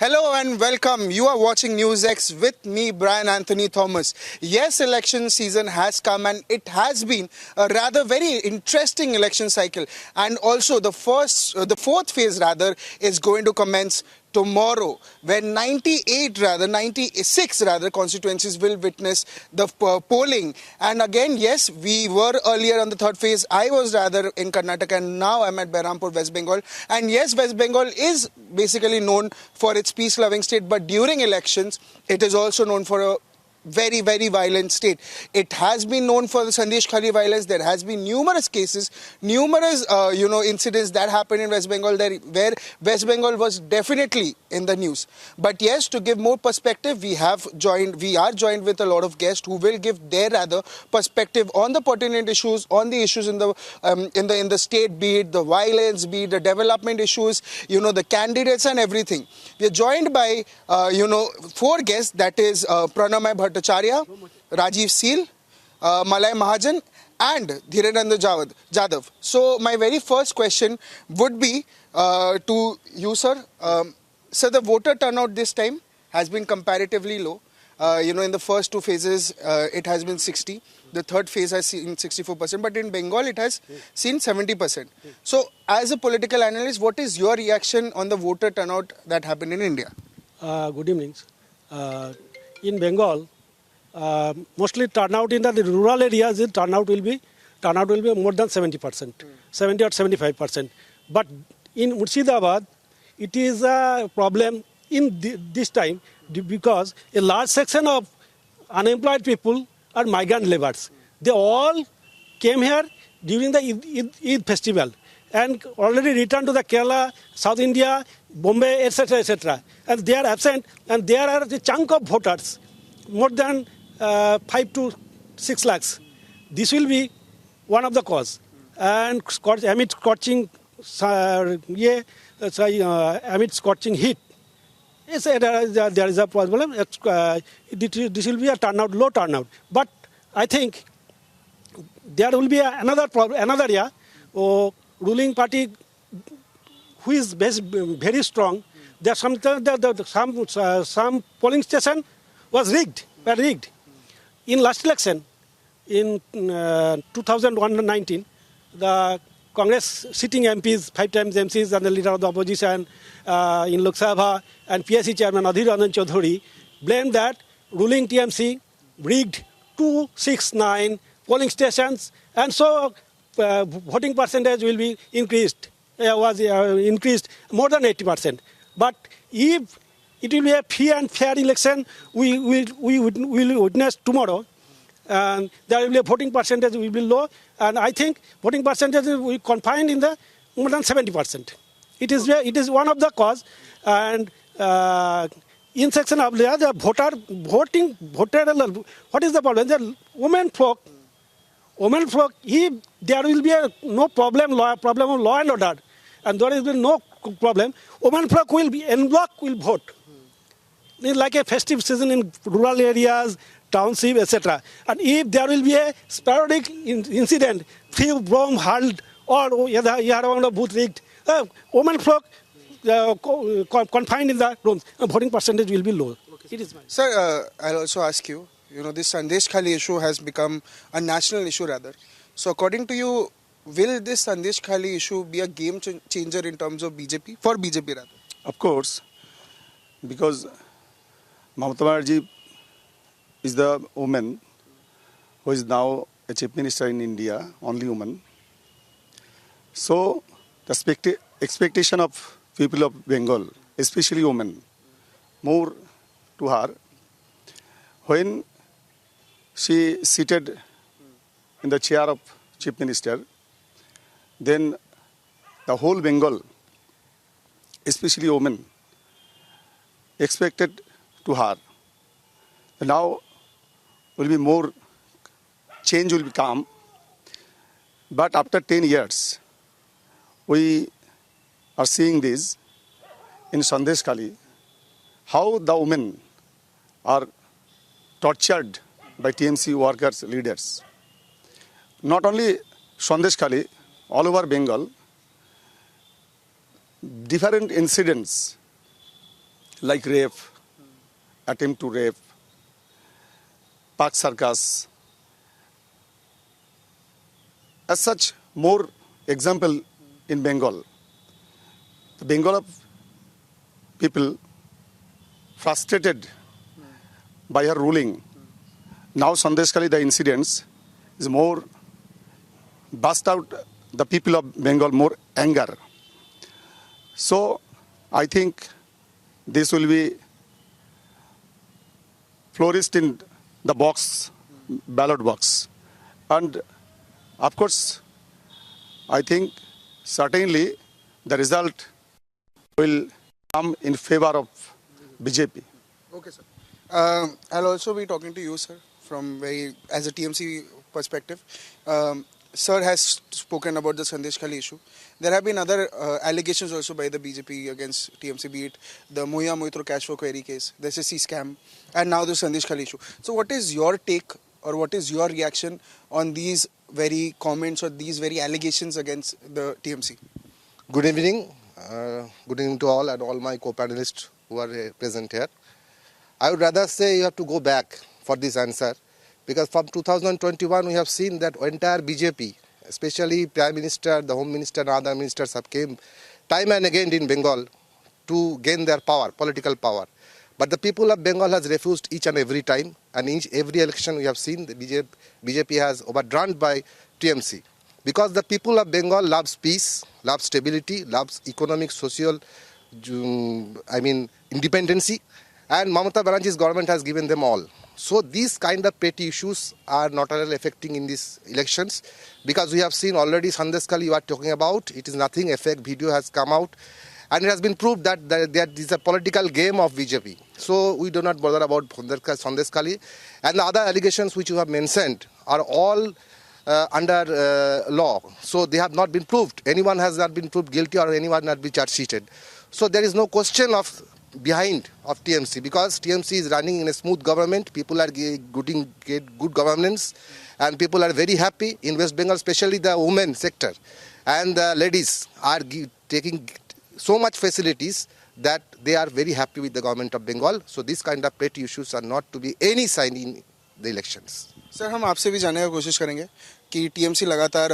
Hello and welcome. You are watching NewsX with me, Brian Anthony Thomas. Yes, election season has come and it has been a rather very interesting election cycle. And also the fourth phase is going to commence tomorrow, where 96 constituencies will witness the polling. And again, yes, we were earlier on the third phase. I was rather in Karnataka and now I'm at Berhampur, West Bengal. And yes, West Bengal is basically known for its peace-loving state, but during elections, it is also known for a very, very violent state. It has been known for the Sandesh Khali violence. There has been numerous cases, numerous incidents that happened in West Bengal where West Bengal was definitely in the news. But yes, to give more perspective, we are joined with a lot of guests who will give their perspective on the pertinent issues, on the issues in the state, be it the violence, be it the development issues, the candidates and everything. We are joined by four guests, that is Pranamay Bhattacharya, Rajiv Seal, Malay Mahajan and Dhirendra Jadhav. So my very first question would be to you, sir. So the voter turnout this time has been comparatively low. In the first two phases, it has been 60. The third phase has seen 64%, but in Bengal, it has seen 70%. So as a political analyst, what is your reaction on the voter turnout that happened in India? Good evening. In Bengal, mostly turnout in the rural areas, turnout will be more than 70%, 70 or 75%. But in Murshidabad, it is a problem in this time because a large section of unemployed people are migrant laborers. They all came here during the Eid festival and already returned to the Kerala, South India, Bombay, etc., etc. And they are absent, and there are a chunk of voters, more than 5 to 6 lakhs. This will be one of the cause. And amid scorching heat, yes, there is a problem. This will be a low turnout. But I think there will be another problem, another area. Ruling party, who is very strong, there some polling station were rigged. In last election, in 2019, the Congress sitting MPs, 5 times MCs, and the leader of the opposition in Lok Sabha and PSC chairman Adhir Ranjan Chaudhary blamed that ruling TMC rigged 269 polling stations, and so voting percentage will be increased. Was increased more than 80%. But if it will be a free and fair election, we will witness tomorrow, and there will be a voting percentage will be low, and I think voting percentage will be confined in the more than 70%. It is one of the cause, and in section of the voter, what is the problem? The women folk, if there will be no problem of law and order, and there will be no problem, women folk will be en bloc will vote. It's like a festive season in rural areas, township, etc. And if there will be a sporadic incident, few bomb hurled or booth rigged, women folk confined in the rooms, voting percentage will be low. Okay. It is. Sir, I'll also ask you, this Sandesh Khali issue has become a national issue rather. So according to you, will this Sandesh Khali issue be a game changer in terms of BJP, for BJP rather? Of course, because Mamata Banerjee is the woman who is now a chief minister in India, only woman. So the expectation of people of Bengal, especially women, more to her. When she seated in the chair of chief minister, then the whole Bengal, especially women, expected to her. Now will be more change will come. But after 10 years, we are seeing this in Sandesh Khali, how the women are tortured by TMC workers, leaders. Not only Sandesh Khali, all over Bengal, different incidents like rape, attempt to rape, Park Circus. As such, more example in Bengal. The Bengal people frustrated by her ruling. Now Sandeshkhali, the incidents is more burst out the people of Bengal more anger. So I think this will be flourished in the box, ballot box. And of course, I think certainly the result will come in favor of BJP. Okay, sir. I'll also be talking to you, sir, from as a TMC perspective. Sir has spoken about the Sandeshkhali issue. There have been other allegations also by the BJP against TMC, be it the Mohia Moitro cash for query case, the SSC scam, and now the Sandeshkhali issue. So what is your take or what is your reaction on these very comments or these very allegations against the TMC? Good evening. Good evening to all and all my co-panelists who are present here. I would rather say you have to go back for this answer, because from 2021 we have seen that entire BJP, especially Prime Minister, the Home Minister and other ministers have came time and again in Bengal to gain their power, political power. But the people of Bengal has refused each and every time, and in every election we have seen the BJP has overrun by TMC. Because the people of Bengal loves peace, loves stability, loves economic, social, independency, and Mamata Banerjee's government has given them all. So these kind of petty issues are not at all affecting in these elections, because we have seen already Sandeshkhali you are talking about, it is nothing, a fake video has come out, and it has been proved that there is a political game of BJP. So we do not bother about Sandeshkhali, and the other allegations which you have mentioned are all under law. So they have not been proved. Anyone has not been proved guilty or anyone not been charge sheeted. So there is no question of behind of TMC, because TMC is running in a smooth government. People are getting good governance, and people are very happy in West Bengal, especially the women sector. And the ladies are taking so much facilities that they are very happy with the government of Bengal. So these kind of petty issues are not to be any sign in the elections. Sir, हम आपसे भी जानने की कोशिश करेंगे कि TMC लगातार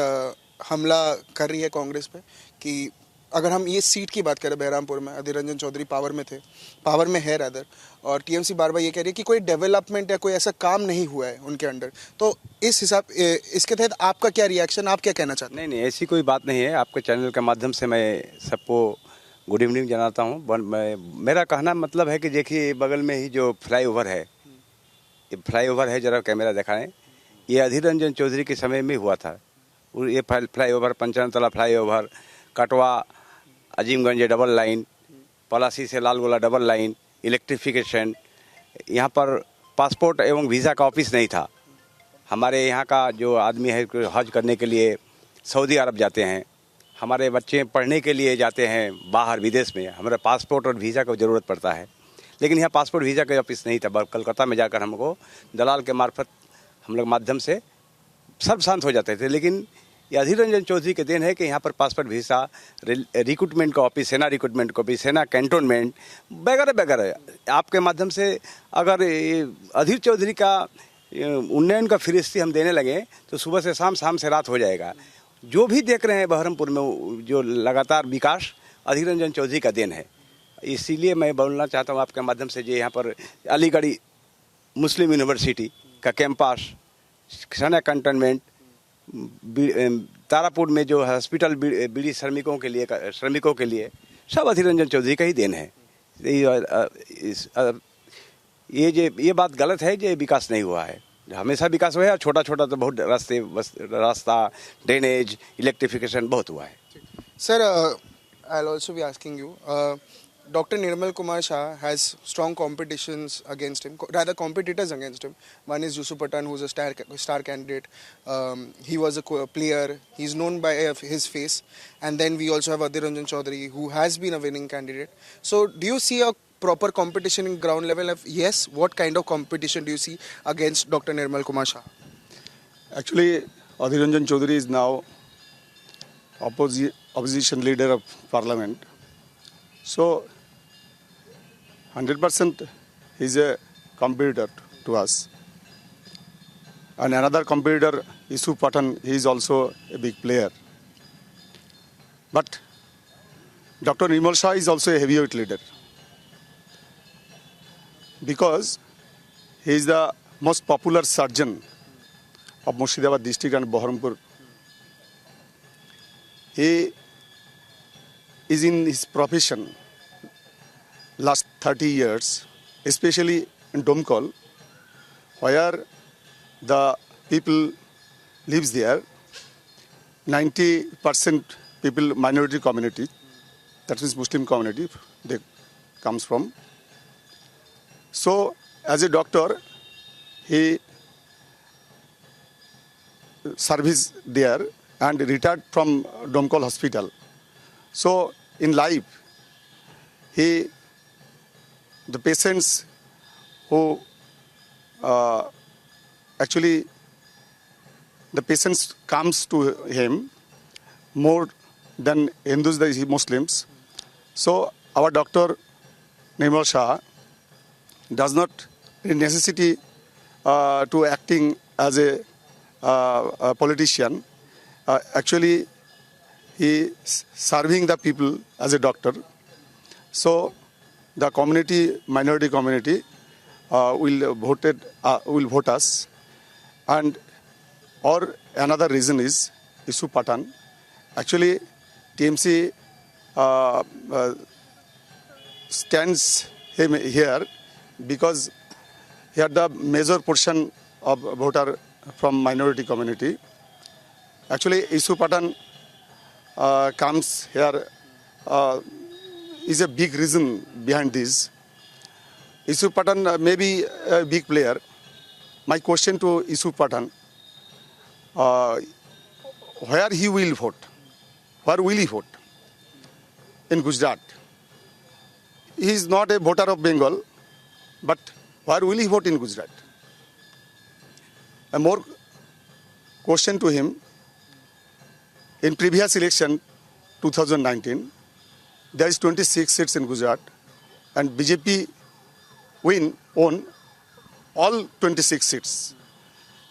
हमला कर रही है कांग्रेस पे, कि अगर हम ये सीट की बात करें बहरामपुर में, अधीर रंजन चौधरी पावर में है रादर, और टीएमसी बार बार ये कह रही है कि कोई डेवलपमेंट या कोई ऐसा काम नहीं हुआ है उनके अंडर, तो इसके तहत आपका क्या रिएक्शन, आप क्या कहना चाहते हैं? नहीं, ऐसी कोई बात नहीं है। आपके चैनल के माध्यम से मैं सबको गुड इवनिंग जनाता हूँ। मेरा कहना मतलब है कि देखिए, बगल में ही जो फ्लाईओवर है, ये फ्लाईओवर है, जरा कैमरा दिखाएं, ये अधीर रंजन चौधरी के समय में हुआ था। ये फ्लाईओवर, पंचानतला फ्लाईओवर, कटवा अजीमगंज डबल लाइन, पलासी से लालगोला डबल लाइन, इलेक्ट्रिफिकेशन। यहाँ पर पासपोर्ट एवं वीज़ा का ऑफिस नहीं था। हमारे यहाँ का जो आदमी है हज करने के लिए सऊदी अरब जाते हैं, हमारे बच्चे पढ़ने के लिए जाते हैं बाहर विदेश में, हमारा पासपोर्ट और वीज़ा की ज़रूरत पड़ता है। लेकिन यहाँ पासपोर्ट वीज़ा का ऑफिस नहीं था। कलकत्ता में जाकर हमको दलाल के मार्फत हम लोग माध्यम से सब शांत हो जाते थे। लेकिन ये अधीर रंजन चौधरी के देन है कि यहाँ पर पासपोर्ट वीज़ा, रिक्रूटमेंट का ऑफिस, सेना रिक्रूटमेंट का ऑफिस, सेना कैंटोनमेंट वगैरह वगैरह, आपके माध्यम से अगर अधीर चौधरी का उन्नयन का फिरिस्ती हम देने लगे तो सुबह से शाम, शाम से रात हो जाएगा। जो भी देख रहे हैं बहरमपुर में जो लगातार विकास अधीर रंजन चौधरी का देन है। इसीलिए मैं बोलना चाहता हूँ आपके माध्यम से, जो यहाँ पर अलीगढ़ मुस्लिम यूनिवर्सिटी का कैंपस, सेना कैंटोनमेंट, तारापुर में जो हॉस्पिटल बीड़ी श्रमिकों के लिए सब अधीर रंजन चौधरी का ही देन है। ये बात गलत है, ये विकास नहीं हुआ है। हमेशा विकास हुआ है, छोटा छोटा तो बहुत रास्ता, ड्रेनेज, इलेक्ट्रिफिकेशन बहुत हुआ है। Sir, I will also be asking you, Dr. Nirmal Kumar Shah has strong competitions against him, rather competitors against him. One is Yusuf Pathan, who is a star candidate. He was a player. He's known by his face. And then we also have Adhir Ranjan Chaudhary, who has been a winning candidate. So do you see a proper competition in ground level? Yes, what kind of competition do you see against Dr. Nirmal Kumar Shah? Actually, Adhir Ranjan Chaudhary is now opposition leader of parliament. So 100% he's a competitor to us. And another competitor, Yusuf Pathan, he is also a big player. But Dr. Nirmal Shah is also a heavyweight leader because he is the most popular surgeon of Murshidabad district and Baharampur. He is in his profession last 30 years, especially in Domkol, where the people lives there, 90% people minority community, that means Muslim community, they comes from. So as a doctor, he service there and retired from Domkol hospital. So in life, the patients who actually the patients comes to him more than Hindus, the Muslims. So our doctor Nirmal Shah does not necessity to acting as a politician. Actually, he serving the people as a doctor. So the community, minority community, will vote us. And or another reason is Yusuf Pathan. Actually, TMC stands him here because he had the major portion of voter from minority community. Actually, Yusuf Pathan comes here is a big reason behind this. Yusuf Pathan may be a big player. My question to Yusuf Pathan, where he will vote? Where will he vote? In Gujarat. He is not a voter of Bengal, but where will he vote in Gujarat? A more question to him, in previous election, 2019, there is 26 seats in Gujarat, and BJP won all 26 seats.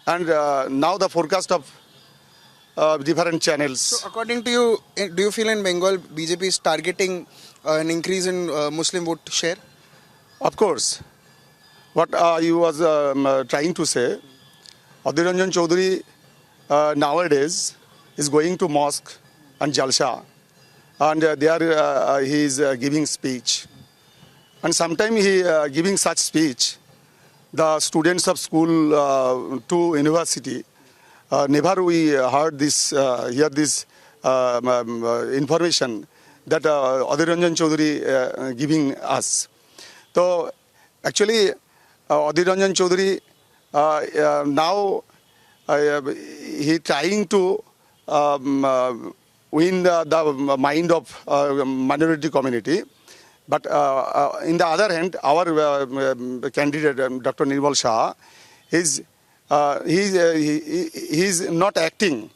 And now the forecast of different channels. So according to you, do you feel in Bengal BJP is targeting an increase in Muslim vote share? Of course. What you was trying to say, Adhir Ranjan Chaudhary nowadays is going to mosque and Jalsa, and there he is giving speech. And sometimes he giving such speech, the students of school to university, never we heard this, hear this information that Adhir Ranjan Chaudhary giving us. So actually, Adhir Ranjan Chaudhary now he trying to win the mind of minority community. But in the other hand, our candidate, Dr. Nirmal Shah, he is not acting.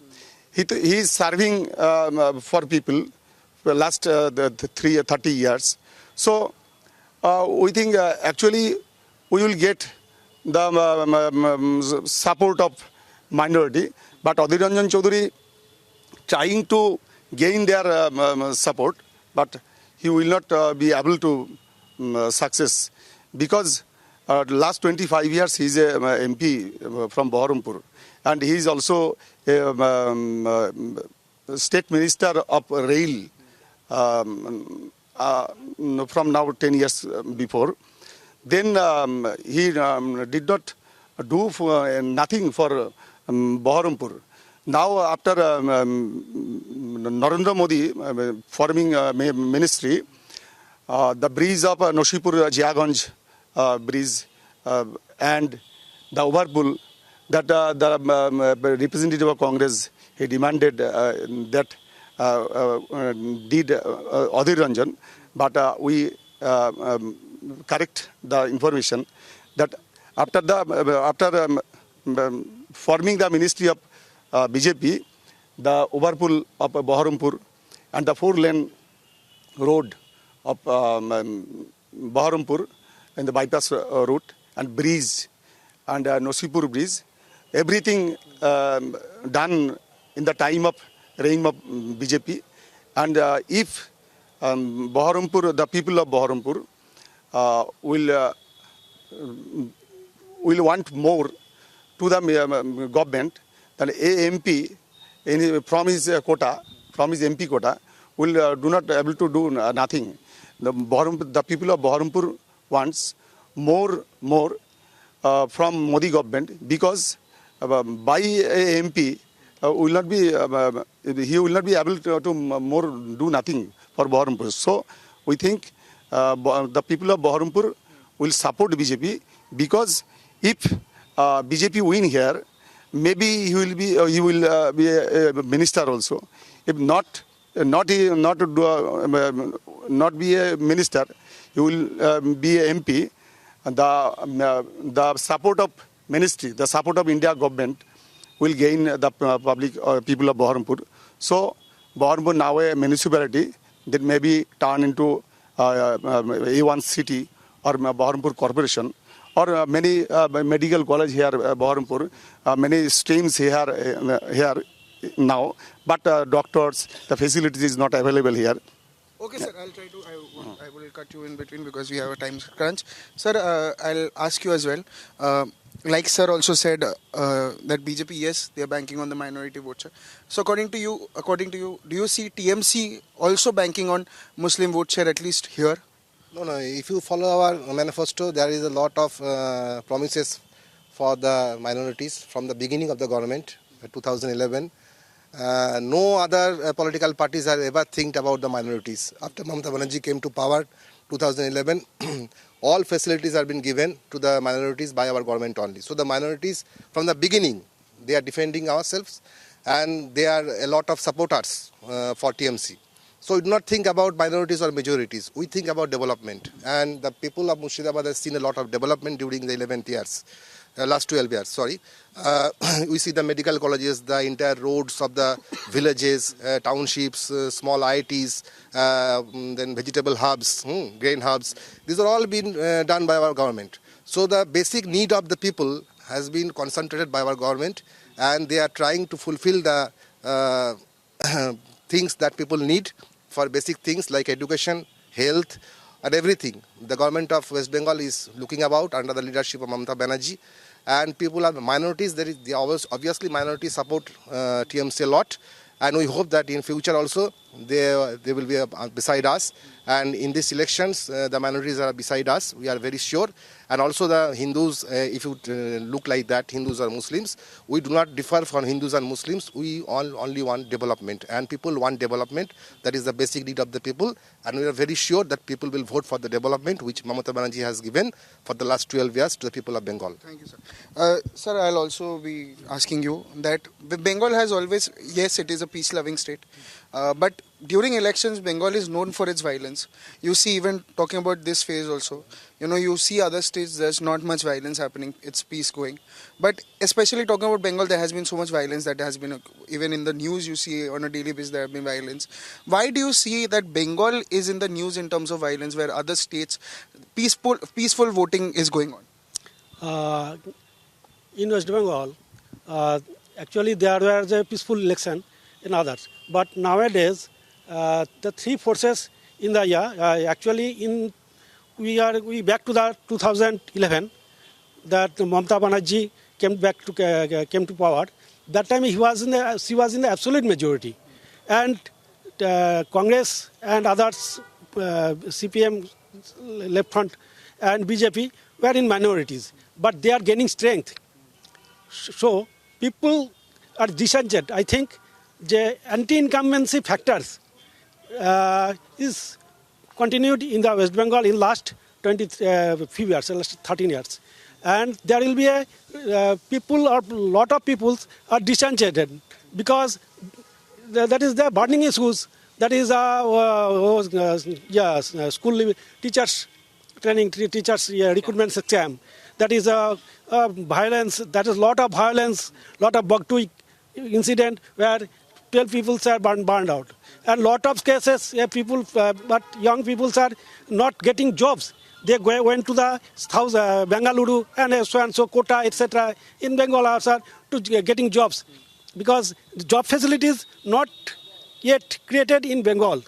He is serving for people for the last 30 years. So we think actually we will get the support of minority. But Adhir Ranjan Chaudhary trying to gain their support, but he will not be able to success because last 25 years he is a MP from Baharampur, and he is also a state minister of rail from now 10 years before. Then he did not do nothing for Baharampur. Now after Narendra Modi forming ministry, the bridge of Noshipur Jiaganj bridge and the overpull that the representative of Congress he demanded that did Adhir Ranjan, but we correct the information that after forming the ministry of BJP, the overpull of Baharampur and the 4-lane road of Baharampur in the bypass route and bridge and Nosipur bridge. Everything done in the time of reign of BJP. And if Baharampur, the people of Baharampur will want more to the government, then AMP from his quota, from his MP quota, will do not able to do nothing. The people of Baharampur wants more from Modi government, because by a MP will not be he will not be able to more do nothing for Baharampur. So we think the people of Baharampur will support BJP, because if BJP win here, maybe he will be a minister also. If not be a minister, he will be a MP. The support of ministry, the support of India government will gain the public people of Baharampur. So Baharampur now a municipality that may be turned into A1 city or Baharampur corporation, or many medical college here Baharampur, many streams here now, but doctors, the facilities is not available here. Okay, sir, I'll try to, I will cut you in between because we have a time crunch. Sir, I'll ask you as well. Like sir also said that BJP, yes, they are banking on the minority vote share. So according to you, do you see TMC also banking on Muslim vote share, at least here? No. If you follow our manifesto, there is a lot of promises for the minorities from the beginning of the government, 2011. No other political parties have ever think about the minorities. After Mamata Banerjee came to power, 2011, all facilities have been given to the minorities by our government only. So the minorities, from the beginning, they are defending ourselves, and they are a lot of supporters for TMC. So we do not think about minorities or majorities. We think about development. And the people of Murshidabad have seen a lot of development during the 11th years. Last 12 years, sorry. We see the medical colleges, the entire roads of the villages, townships, small IITs, then vegetable hubs, grain hubs. These are all been done by our government. So the basic need of the people has been concentrated by our government, and they are trying to fulfill the things that people need for basic things like education, health, and everything. The government of West Bengal is looking about under the leadership of Mamata Banerjee, and people are minorities. They obviously minorities support TMC a lot, and we hope that in future also they will be beside us. And in these elections, the minorities are beside us. We are very sure. And also the Hindus, if you look like that, Hindus or Muslims, we do not differ from Hindus and Muslims. We all only want development, and people want development. That is the basic need of the people, and we are very sure that people will vote for the development which Mamata Banerjee has given for the last 12 years to the people of Bengal. Thank you, sir. Sir, I'll also be asking you that Bengal has always, yes, it is a peace-loving state, but during elections, Bengal is known for its violence. You see, even talking about this phase also, you see other states, there's not much violence happening, it's peace going. But especially talking about Bengal, there has been so much violence that has been, even in the news you see on a daily basis there have been violence. Why do you see that Bengal is in the news in terms of violence, where other states, peaceful voting is going on? In West Bengal, actually there was a peaceful election in others. But nowadays, the three forces in the year, we back to the 2011, that Mamata Banerjee came to power. That time she was in the absolute majority, and Congress and others, CPM, Left Front, and BJP were in minorities, but they are gaining strength. So people are disenchanted. I think the anti-incumbency factors is continued in the West Bengal in last few years, last 13 years. And there will be lot of people are disenchanted because that is the burning issues. That is school teachers training, teachers recruitment system. That is violence. That is lot of violence, lot of bug tweak incident where 12 people are burned out. And lot of cases, people, but young people are not getting jobs. They went to the south, Bengaluru and so Kota, etc. in Bengal also to getting jobs, because the job facilities not yet created in Bengal.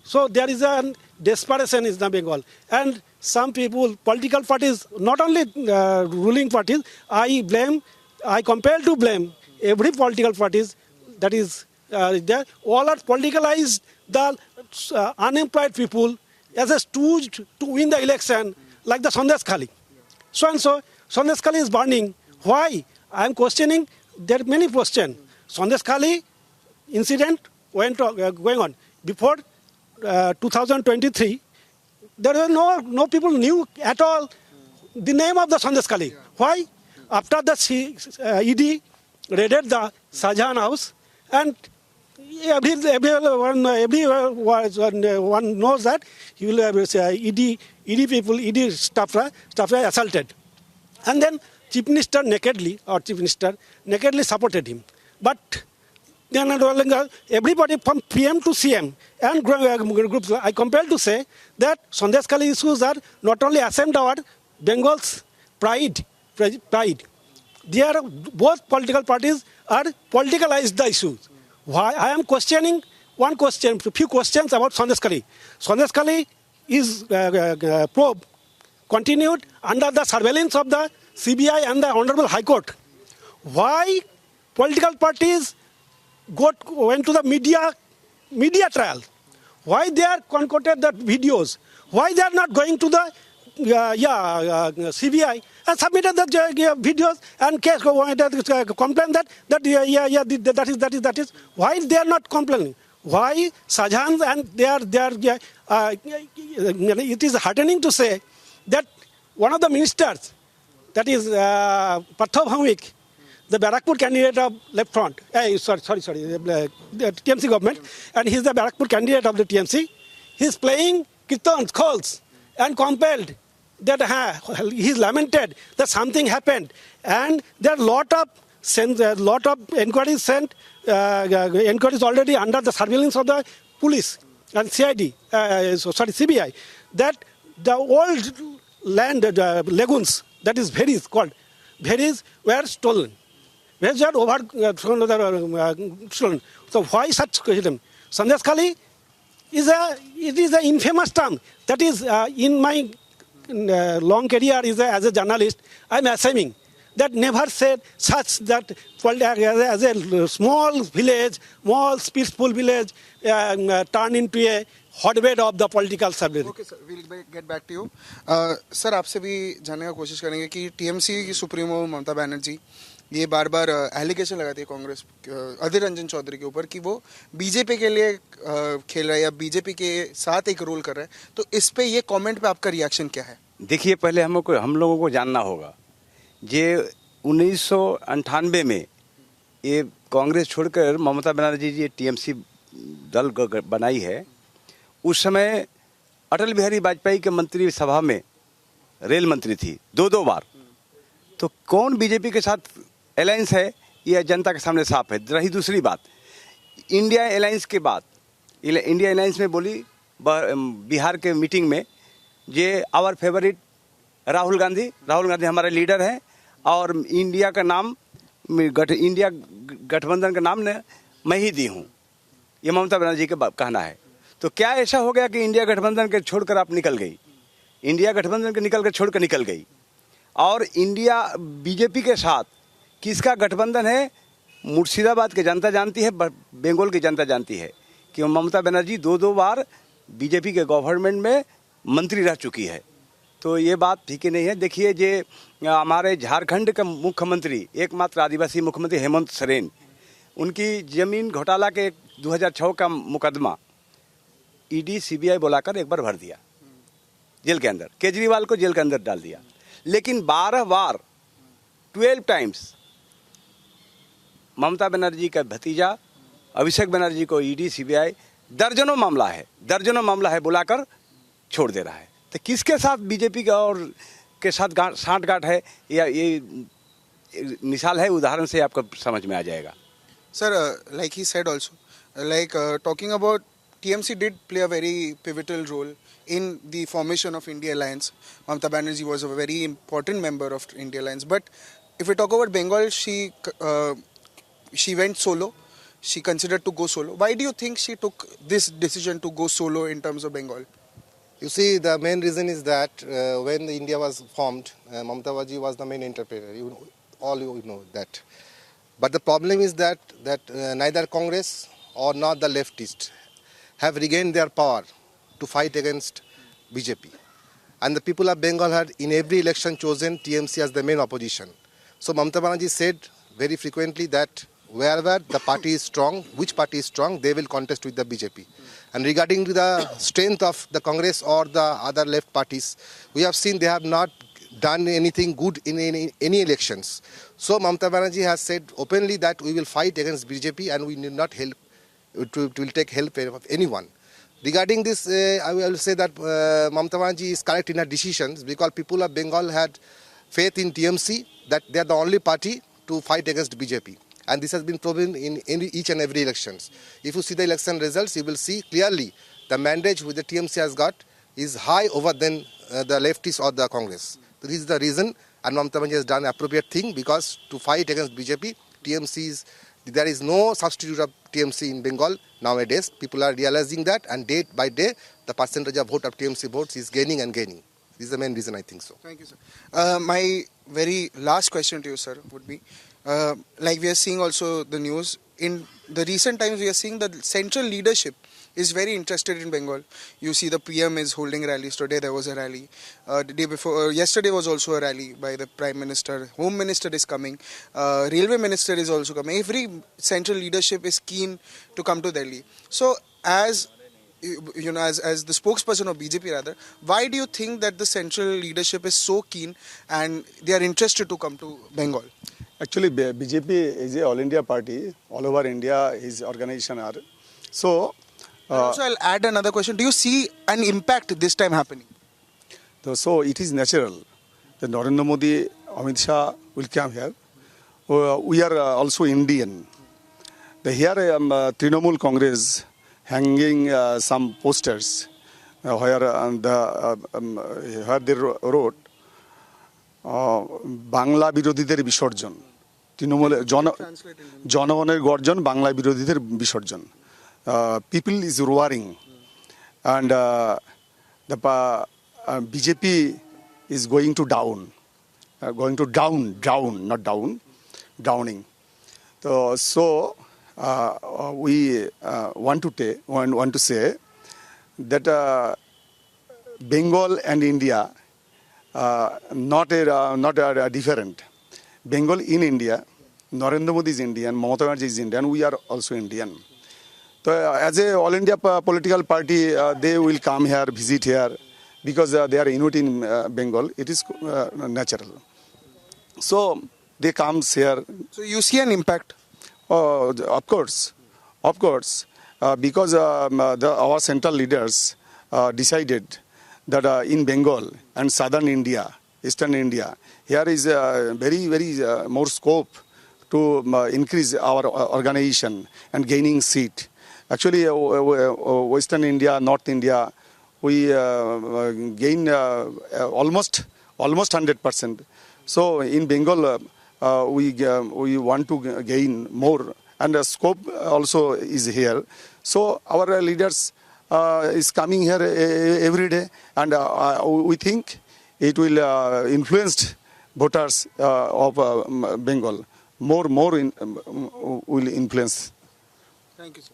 So there is a desperation in Bengal, and some people, political parties, not only ruling parties, I compel to blame every political parties that is there. All are politicalized the unemployed people as a stooge to win the election, like the Sandesh Khali. So and so, Sandesh Khali is burning. Why? I am questioning. There are many questions. Sandesh Khali incident went going on before 2023. There were no people knew at all the name of the Sandesh Khali. Why? After the ED raided the Shahjahan house, and everyone knows that he will ED people, ED staff assaulted, and then Chief Minister nakedly supported him. But then everybody from PM to CM and groups, I compelled to say that Sandesh Khali issues are not only ascend our Bengal's pride. They are, both political parties are politicalized the issues. Why? I am questioning few questions about Sandesh Khali. Sandesh Khali is probe continued under the surveillance of the CBI and the Honorable High Court. Why political parties went to the media trial? Why they are concocted the videos? Why they are not going to the CBI and submitted the videos and case complain that is why they are not complaining? Why Shahjahan and it is heartening to say that one of the ministers, that is Partha Bhaumik, the Barakpur candidate of Left Front, the TMC government, and he is the Barakpur candidate of the TMC. He is playing kirtans, calls, and compelled that he is lamented that something happened, and there are lot of inquiries sent, inquiries already under the surveillance of the police and CBI, that the old land lagoons, that is Bheris, were stolen. Where they are stolen. So why such criticism? Sandesh Khali is an infamous term. That is, in my long career as a journalist, I am assuming that never said such that as a small village, small peaceful village, turn into a hotbed of the political subject. Okay, sir, we'll get back to you. Sir आपसे भी जानने का कोशिश करेंगे कि TMC की supremo Mamata Banerjee ये बार बार allegation लगाती है कांग्रेस अधीर रंजन चौधरी के ऊपर कि वो बीजेपी के लिए खेल रहा है या बीजेपी के साथ एक रोल कर रहा है, तो इस पे ये कमेंट पे आपका रिएक्शन क्या है? देखिए, पहले हम लोगों को जानना होगा, ये 1998 में ये कांग्रेस छोड़कर ममता बनर्जी जी टीएमसी दल बनाई है। उस समय अटल बिहारी वाजपेयी के मंत्री सभा में रेल मंत्री थी दो बार। तो कौन बीजेपी के साथ अलायंस है, यह जनता के सामने साफ है। रही दूसरी बात, इंडिया अलायंस के बाद, इंडिया अलायंस में बोली बिहार के मीटिंग में, ये आवर फेवरेट राहुल गांधी हमारे लीडर हैं और इंडिया का नाम इंडिया गठबंधन का नाम ने मैं ही दी हूँ, ये ममता बनर्जी का कहना है। तो क्या ऐसा हो गया कि इंडिया गठबंधन के छोड़कर आप निकल गई, इंडिया गठबंधन के छोड़कर निकल गई, और इंडिया बीजेपी के साथ किसका गठबंधन है मुर्शिदाबाद की जनता जानती है, बंगाल की जनता जानती है कि ममता बनर्जी दो बार बीजेपी के गवर्नमेंट में मंत्री रह चुकी है। तो ये बात ठीक नहीं है। देखिए, ये हमारे झारखंड के मुख्यमंत्री, एकमात्र आदिवासी मुख्यमंत्री हेमंत सोरेन, उनकी ज़मीन घोटाला के 2006 का मुकदमा ईडी सीबीआई बुलाकर एक बार भर दिया जेल के अंदर, केजरीवाल को जेल के अंदर डाल दिया। लेकिन 12 बार 12 टाइम्स ममता बनर्जी का भतीजा अभिषेक बनर्जी को ईडी सीबीआई दर्जनों मामला है बुलाकर छोड़ दे रहा है। तो किसके साथ बीजेपी का और के साथ साँठगांठ है, या ये मिसाल है, उदाहरण से आपको समझ में आ जाएगा। Sir, like he said also, talking about TMC did play a very pivotal role in the formation of India Alliance. Mamata Banerjee was a very important member of India Alliance. But if we talk about Bengal, she went solo. She considered to go solo. Why do you think she took this decision to go solo in terms of Bengal? You see, the main reason is that when India was formed, Mamata Banerjee was the main interpreter. All you know that. But the problem is that neither Congress or not the leftists have regained their power to fight against BJP. And the people of Bengal had in every election chosen TMC as the main opposition. So Mamata Banerjee said very frequently that wherever the party is strong, which party is strong, they will contest with the BJP. And regarding to the strength of the Congress or the other left parties, we have seen they have not done anything good in any elections. So Mamata Banerjee has said openly that we will fight against BJP and we need not help. It will take help of anyone. Regarding this, I will say that Mamata Banerjee is correct in her decisions because people of Bengal had faith in TMC that they are the only party to fight against BJP. And this has been proven in each and every elections. If you see the election results, you will see clearly the mandate which the TMC has got is high over than the leftists or the Congress. So this is the reason, and Mamata Banerjee has done appropriate thing because to fight against BJP, there is no substitute of TMC in Bengal nowadays. People are realizing that, and day by day, the percentage of vote of TMC votes is gaining and gaining. This is the main reason I think so. Thank you, sir. My very last question to you, sir, would be, like we are seeing also the news, in the recent times we are seeing that central leadership is very interested in Bengal. You see the PM is holding rallies. Today there was a rally. The day before, yesterday was also a rally by the Prime Minister. Home Minister is coming. Railway Minister is also coming. Every central leadership is keen to come to Delhi. So as you know, as the spokesperson of BJP rather, why do you think that the central leadership is so keen and they are interested to come to Bengal? Actually, BJP is a all India party. All over India, his organization are. So, also, I'll add another question. Do you see an impact this time happening? so it is natural that Narendra Modi, Amit Shah will come here. We are also Indian. Here Trinamool Congress hanging some posters where they wrote Bangla বিরোধীদের বিসর্জন তৃণমূল জনগণের গর্জন বাংলা বিরোধীদের বিসর্জন people is roaring and the BJP is going to down not down downing so we want to say that Bengal and India not different. Bengal in India, Narendra Modi is Indian, Mamata Banerjee is Indian, we are also Indian. So as a all India political party, they will come here, visit here, because they are unity in Bengal. It is natural. So they comes here. So you see an impact? Of course, because our central leaders decided that in Bengal and southern India, eastern India, here is very more scope to increase our organization and gaining seat. Actually, Western India, North India, we gain almost 100%. So in Bengal, we want to gain more, and the scope also is here. So our leaders is coming here every day, and we think it will influence voters of Bengal more will influence. Thank you, sir.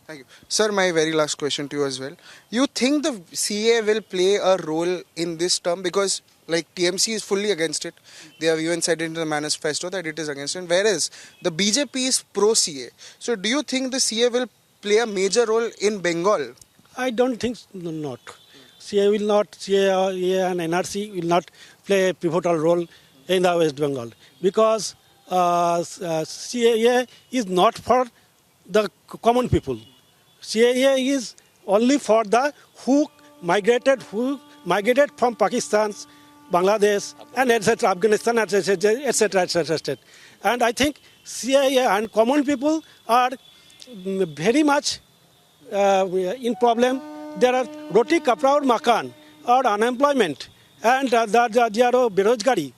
Thank you. Sir, my very last question to you as well. You think the CA will play a role in this term? Because like TMC is fully against it. They have even said in the manifesto that it is against it. Whereas the BJP is pro-CA. So do you think the CA will play a major role in Bengal? I don't think not. CA and NRC will not play a pivotal role in the West Bengal because CAA is not for the common people. CAA is only for the who migrated from Pakistan Bangladesh, and etc., Afghanistan, etc., etc. And I think CIA and common people are very much in problem. There are roti kapra aur makan or unemployment and there are berojgari.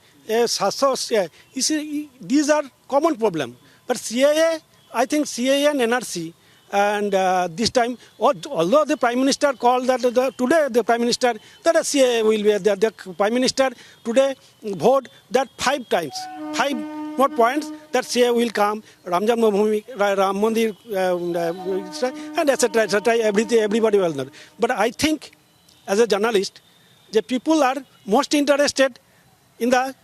You see, these are common problem. But CIA, I think CIA and NRC, and this time, although the Prime Minister called that today the Prime Minister, that the CIA will be, the Prime Minister today vote that 5 times, 5 more points that CIA will come, Ram Mandir, and etc., everybody will know. But I think, as a journalist, the people are most interested in the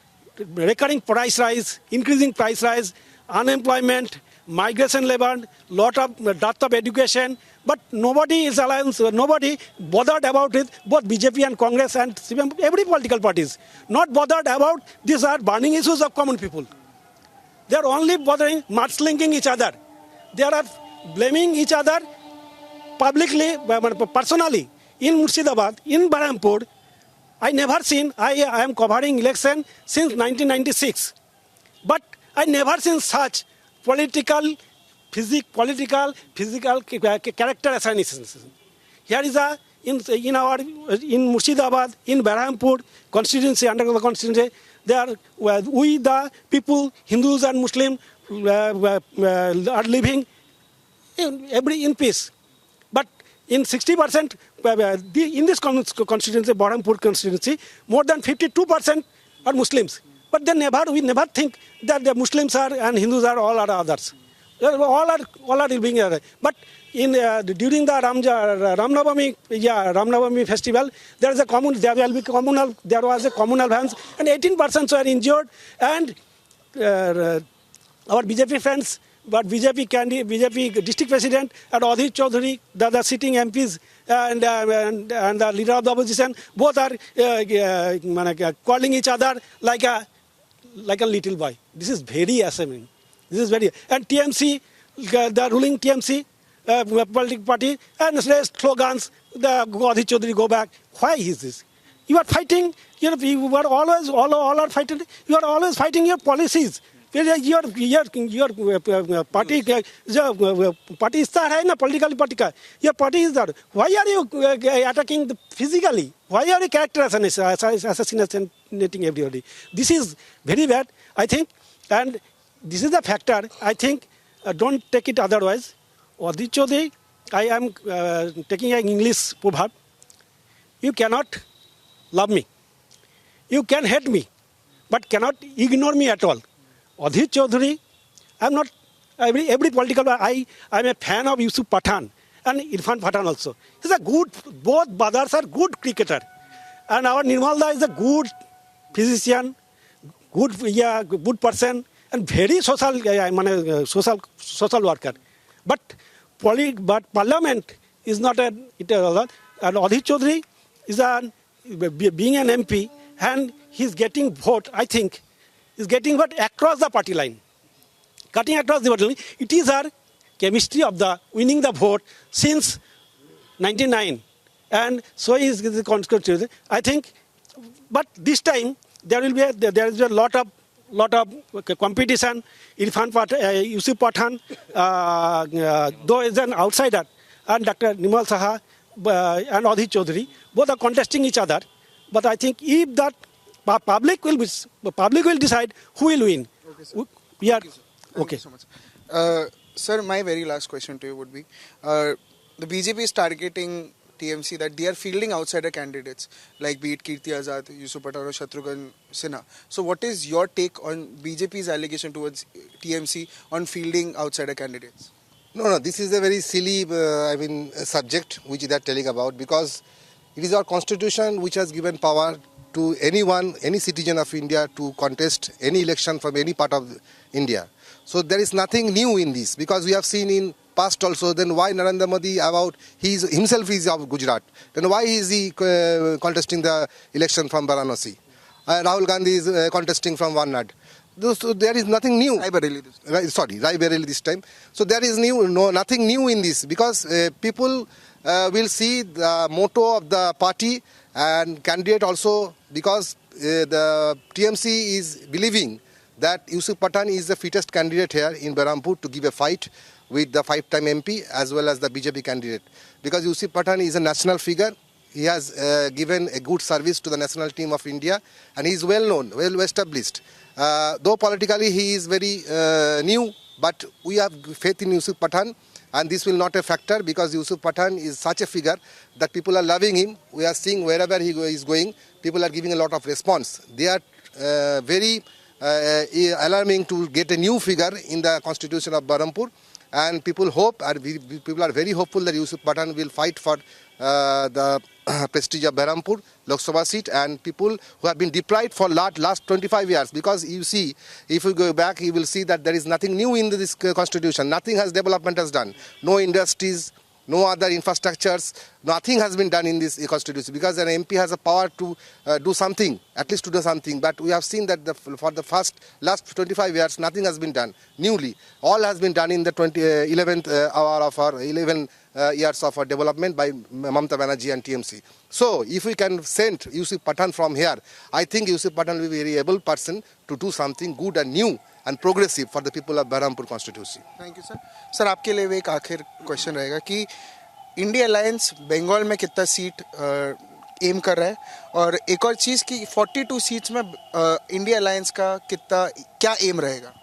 recurring price rise, increasing price rise, unemployment, migration labor, lot of dearth of education, but nobody is alliance, nobody bothered about it, both BJP and Congress and every political parties, not bothered about these are burning issues of common people. They are only bothering mudslinging each other. They are blaming each other publicly, personally. In Murshidabad, in Berhampur, I never seen, I am covering election since 1996, but I never seen such political, physical character assassination. Here is in Murshidabad, in Berhampur constituency, under the constituency, there we the people, Hindus and Muslims, are living in peace. But in 60%, in this constituency, Berhampur constituency, more than 52% are Muslims. But we never think that the Muslims are and Hindus are all are others. All are living here. But during the Ram Navami festival, there was a communal violence, and 18 persons were injured. And our BJP friends, but BJP district president and Adhir Chaudhary, the sitting MPs and the leader of the opposition, both are calling each other like a little boy. This is very assuming. And TMC, the ruling TMC political party, and slogans, the Adhir Chaudhary go back. Why is this? You are fighting. You are always all are fighting. You are always fighting your policies. Your party party star है ना political party का. Your party is there. Why are you attacking physically? Why are you character assassinating everybody? This is very bad, I think, and this is the factor. I think don't take it otherwise. Adhir Chaudhary, I am taking an English proverb. You cannot love me. You can hate me, but cannot ignore me at all. Adhir Chaudhary, I'm not every political. I'm a fan of Yusuf Pathan and Irfan Pathan also. He's a good. Both brothers are good cricketer, and our Nirmal is a good physician, good person, and very social worker. But Parliament is not and Adhir Chaudhary is being an MP, and he's getting vote. I think. Is getting what across the party line, cutting across the party line. It is our chemistry of the winning the vote since 99, and so is the constitution. I think, but this time there is a lot of competition. Irfan Pathan, Yusuf Pathan, though is an outsider, and Dr. Nirmal Saha and Adhir Chaudhary, both are contesting each other. But I think if that public will decide who will win. Okay, sir. We are Thank you so much. Sir, my very last question to you would be, the BJP is targeting TMC that they are fielding outsider candidates, like be it Kirti Azad, Yusuf Pathan or Shatrughan Sinha. So what is your take on BJP's allegation towards TMC on fielding outsider candidates? No, this is a very silly, subject which they are telling about, because it is our constitution which has given power to anyone, any citizen of India to contest any election from any part of India. So there is nothing new in this, because we have seen in past also. Then why Narendra Modi himself is of Gujarat? Then why is he contesting the election from Varanasi? Rahul Gandhi is contesting from Warnad. So there is nothing new. Raebareli this time. So there is nothing new in this, because people will see the motto of the party and candidate also, because the TMC is believing that Yusuf Pathan is the fittest candidate here in Berhampur to give a fight with the 5-time MP as well as the BJP candidate. Because Yusuf Pathan is a national figure. He has given a good service to the national team of India, and he is well known, well established. Though politically he is very new, but we have faith in Yusuf Pathan, and this will not a factor because Yusuf Pathan is such a figure that people are loving him. We are seeing wherever he is going, people are giving a lot of response. They are very alarming to get a new figure in the constitution of Berhampur, and people people are very hopeful that Yusuf Pathan will fight for the prestige of Berhampur Lok Sabha seat, and people who have been deprived for last 25 years, because you see, if you go back, you will see that there is nothing new in this constitution. Nothing has development has done. No industries, no other infrastructures, nothing has been done in this constitution, because an MP has a power to do something, at least to do something. But we have seen that for the last 25 years, nothing has been done newly. All has been done in the 11th hour of our 11 years of our development by Mamata Banerjee and TMC. So if we can send Yusuf Pathan from here, I think Yusuf Pathan will be a very able person to do something good and new and progressive for the people of Berhampur constituency. Thank you sir. Sir आपके लिए एक आखिर question रहेगा कि India alliance Bengal में कितना seat M कर रहा है, और एक और चीज़ कि 42 सीट्स में इंडिया अलायंस का क्या एम रहेगा.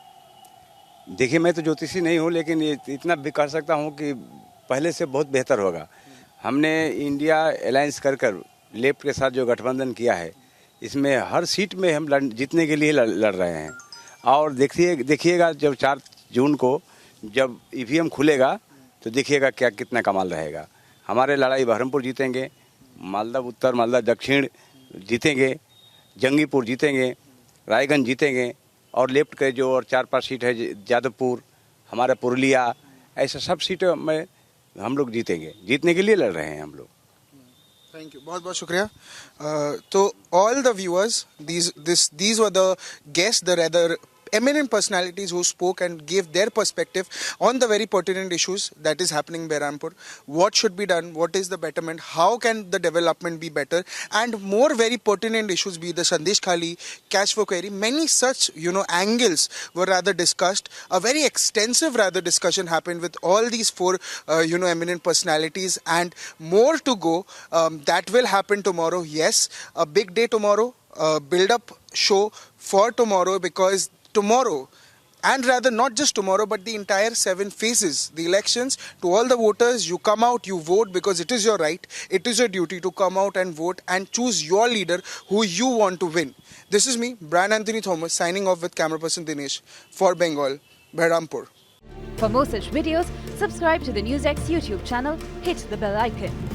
देखिए, मैं तो ज्योतिषी नहीं हूँ, लेकिन ये इतना भी कर सकता हूँ कि पहले से बहुत बेहतर होगा. हमने इंडिया अलायंस कर लेफ्ट के साथ जो गठबंधन किया है, इसमें हर सीट में हम जीतने के लिए लड़ रहे हैं. और देखिएगा जब 4 जून को जब ईवीएम खुलेगा तो देखिएगा कितना कमाल रहेगा. हमारे लड़ाई बहरमपुर जीतेंगे, मालदा उत्तर, मालदा दक्षिण जीतेंगे, जंगीपुर जीतेंगे, रायगंज जीतेंगे, और लेफ्ट के जो और 4-5 सीट है, जादवपुर, हमारा पुरुलिया, ऐसा सब सीटें में हम लोग जीतेंगे. जीतने के लिए लड़ रहे हैं हम लोग. थैंक यू, बहुत बहुत शुक्रिया. तो all the viewers, these were the guests, the rather eminent personalities who spoke and gave their perspective on the very pertinent issues that is happening in Berhampur. What should be done? What is the betterment? How can the development be better? And more very pertinent issues, be the Sandesh Khali, cash for query, many such angles were rather discussed. A very extensive rather discussion happened with all these 4 eminent personalities, and more to go. That will happen tomorrow. Yes, a big day tomorrow. Build up show for tomorrow, because tomorrow, and rather not just tomorrow, but the entire 7 phases, the elections, to all the voters, you come out, you vote, because it is your right, it is your duty to come out and vote and choose your leader who you want to win. This is me, Brian Anthony Thomas, signing off with camera person Dinesh for Bengal, Berhampur. For more such videos, subscribe to the NewsX YouTube channel, hit the bell icon.